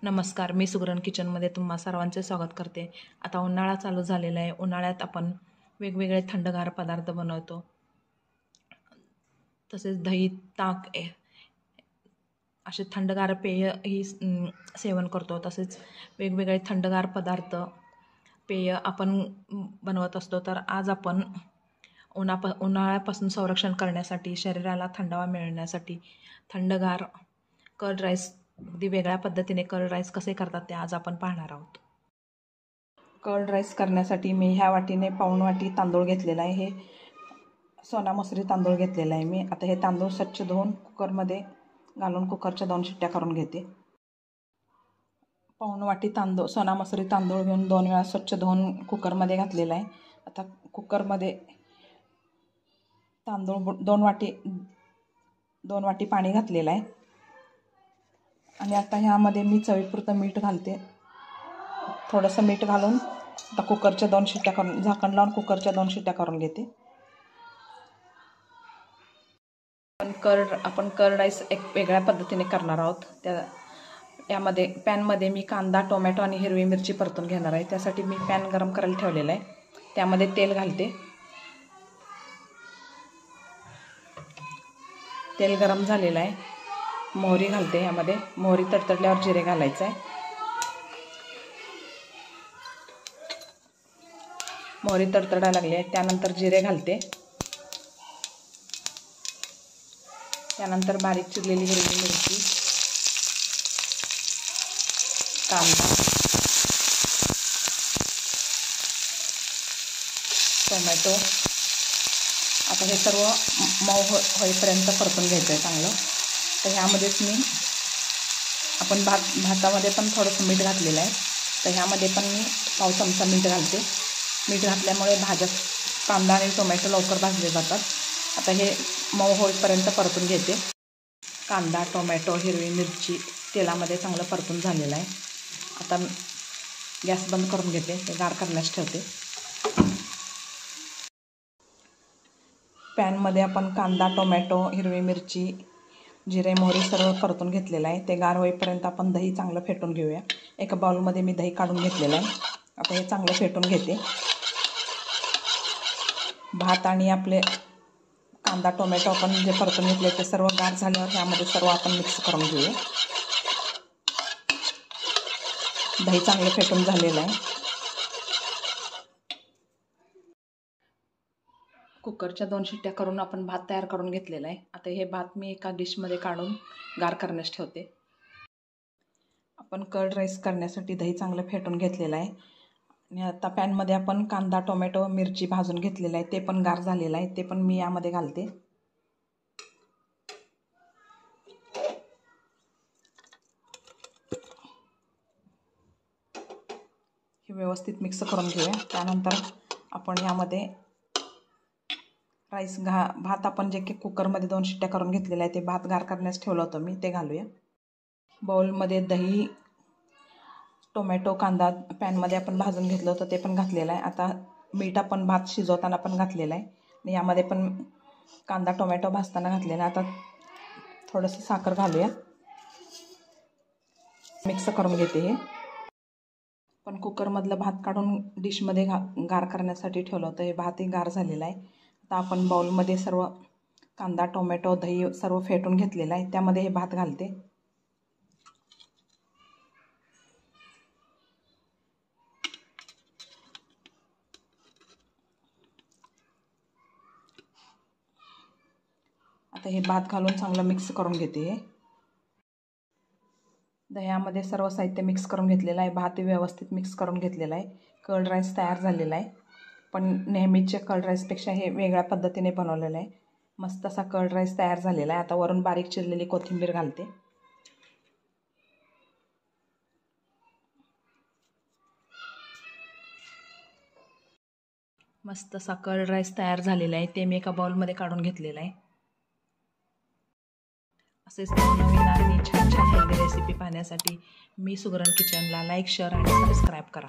नमस्कार, मी सुगरण किचनमध्ये तुम्हा सर्वांचे स्वागत करते। आता उन्हाळा चालू झालेला आहे। उन्हाळ्यात आपण वेगवेगळे थंडगार पदार्थ बनवतो, तसेच दही, ताक असे थंडगार पेय ही सेवन करतो। तसेच वेगवेगळे थंडगार पदार्थ पेय आपण बनवत असतो। तर आज आपण उन्हाळ्यापासून संरक्षण करण्यासाठी, शरीराला थंडावा मिळण्यासाठी थंडगार कर्ड राईस, अगदी वेगळ्या पद्धतीने कर्ड राईस कसे करतात ते आज आपण पाहणार आहोत। कर्ड राईस करण्यासाठी मी ह्या वाटीने पाऊण वाटी तांदूळ घेतलेला आहे। हे सोना मसुरी तांदूळ घेतलेला आहे मी। आता हे तांदूळ स्वच्छ धुवून कुकरमध्ये घालून कुकरच्या 2 शिट्ट्या करून घेते। पाऊण वाटी तांदूळ, सोना मसुरी तांदूळ घेऊन 2 वेळा स्वच्छ धुवून कुकरमध्ये घातलेला आहे। आता कुकरमध्ये तांदूळ 2 वाटी पाणी घातलेलं आहे आणि आता ह्यामध्ये मी चवीपुरतं मीठ घालते। थोडंसं मीठ घालून आता कुकरच्या 2 शिट्ट्या करून, झाकण लावून कुकरच्या 2 शिट्ट्या करून घेते। आपण कर्ड राईस एक वेगळ्या पद्धतीने करणार आहोत। यामध्ये पॅनमध्ये मी कांदा, टोमॅटो आणि हिरवी मिरची परतून घेणार आहे। त्यासाठी मी पॅन गरम करायला ठेवलेला आहे। त्यामध्ये तेल घालते। तेल गरम झालेलं आहे। मोहरी घालते। यामध्ये मोहरी तडतडल्यावर जिरे घालायचं आहे। मोहरी तडतडायला लागली आहे, त्यानंतर जिरे घालते। त्यानंतर बारीक चिरलेली हिरवी मिरची, कांदा, टोमॅटो, आता हे सर्व मऊ होईपर्यंत परतून घ्यायचं आहे चांगलं। तर ह्यामध्येच आपण भातामध्ये पण थोडंसं मीठ घातलेलं आहे, तर ह्यामध्ये पण मी पाव चमचा मीठ घालते। मीठ घातल्यामुळे कांदा आणि टोमॅटो लवकर भाजले जातात। आता हे मऊ होईपर्यंत परतून घेते। कांदा, टोमॅटो, हिरवी मिरची तेलामध्ये चांगलं परतून झालेलं आहे। आता गॅस बंद करून घेते, हे गार करण्यास ठेवते। पॅनमध्ये आपण कांदा, टोमॅटो, हिरवी मिरची, जिरे, मोहरी सर्व परतून घेतलेलं आहे। ते गार होईपर्यंत आपण दही चांगलं फेटून घेऊया। एका बाउलमध्ये मी दही काढून घेतलेलं आहे। आता हे चांगलं फेटून घेते। भात आणि आपले कांदा, टोमॅटो आपण जे परतून घेतले ते सर्व गार झाल्यावर ह्यामध्ये सर्व आपण मिक्स करून घेऊया। दही चांगलं फेटून झालेलं आहे। कुकरच्या 2 शिट्ट्या करून आपण भात तयार करून घेतलेला आहे। आता हे भात मी एका डिशमध्ये काढून गार करण्यास ठेवते। आपण कर्ड राईस करण्यासाठी दही चांगलं फेटून घेतलेलं आहे आणि आता पॅनमध्ये आपण कांदा, टोमॅटो, मिरची भाजून घेतलेलं आहे, ते पण गार झालेलं आहे, ते पण मी यामध्ये घालते। हे व्यवस्थित मिक्स करून घेऊया। त्यानंतर आपण यामध्ये भात आपण जे की कुकरमध्ये 2 शिट्ट्या करून घेतलेलं आहे, ते भात गार करण्यास ठेवलं होतं मी, ते घालूया। बाउलमध्ये दही, टोमॅटो, कांदा पॅनमध्ये आपण भाजून घेतलं होतं ते पण घातलेलं आहे। आता मीठ आपण भात शिजवताना पण घातलेलं आहे आणि यामध्ये पण कांदा, टोमॅटो भाजताना घातलेलं आहे। आता थोडंसं साखर घालूया, मिक्स करून घेते। हे पण कुकरमधलं भात काढून डिशमध्ये गार करण्यासाठी ठेवलं होतं, हे भातही गार झालेलं आहे। आता आपण बाउलमध्ये सर्व कांदा, टोमॅटो, दही सर्व फेटून घेतलेलं आहे, त्यामध्ये हे भात घालते। आता हे भात घालून चांगलं मिक्स करून घेते। दह्यामध्ये सर्व साहित्य मिक्स करून घेतलेलं आहे, भात व्यवस्थित मिक्स करून घेतलेला आहे। कर्ड राईस तयार झालेला आहे, पण नेहमीच्या कर्ड राईसपेक्षा हे वेगळ्या पद्धतीने बनवलेलं आहे। मस्त असा कर्ड राईस तयार झालेला आहे। आता वरून बारीक चिरलेली कोथिंबीर घालते। मस्त असा कर्ड राईस तयार झालेला आहे, ते मी एका बाउलमध्ये काढून घेतलेला आहे। असेच नवनवीन आणि छान छान हेल्दी रेसिपी पाहण्यासाठी मी सुगरण किचनला लाईक, शेअर आणि सबस्क्राईब करा।